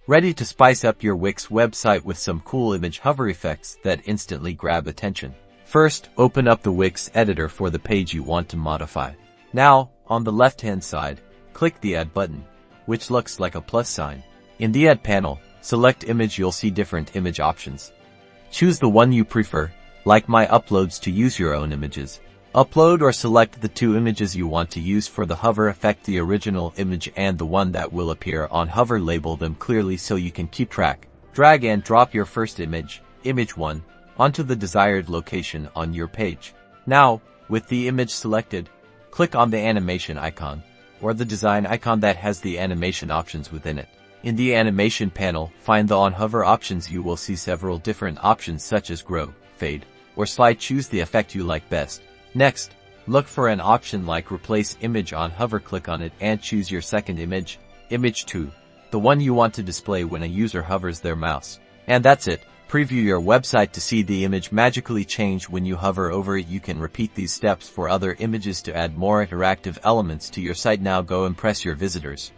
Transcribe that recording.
Ready to spice up your Wix website with some cool image hover effects that instantly grab attention. First, open up the Wix Editor for the page you want to modify. Now, on the left-hand side, click the Add button, which looks like a plus sign. In the Add panel, select Image. You'll see different image options. Choose the one you prefer, like My Uploads, to use your own images. Upload or select the two images you want to use for the hover effect, the original image and the one that will appear on hover. Label them clearly so you can keep track. Drag and drop your first image, image 1, onto the desired location on your page. Now, with the image selected, click on the animation icon, or the design icon that has the animation options within it. In the animation panel, find the on hover options. You will see several different options such as grow, fade, or slide. Choose the effect you like best. Next, look for an option like replace image on hover. Click on it and choose your second image, image 2, the one you want to display when a user hovers their mouse. And that's it. Preview your website to see the image magically change when you hover over it. You can repeat these steps for other images to add more interactive elements to your site. Now go impress your visitors.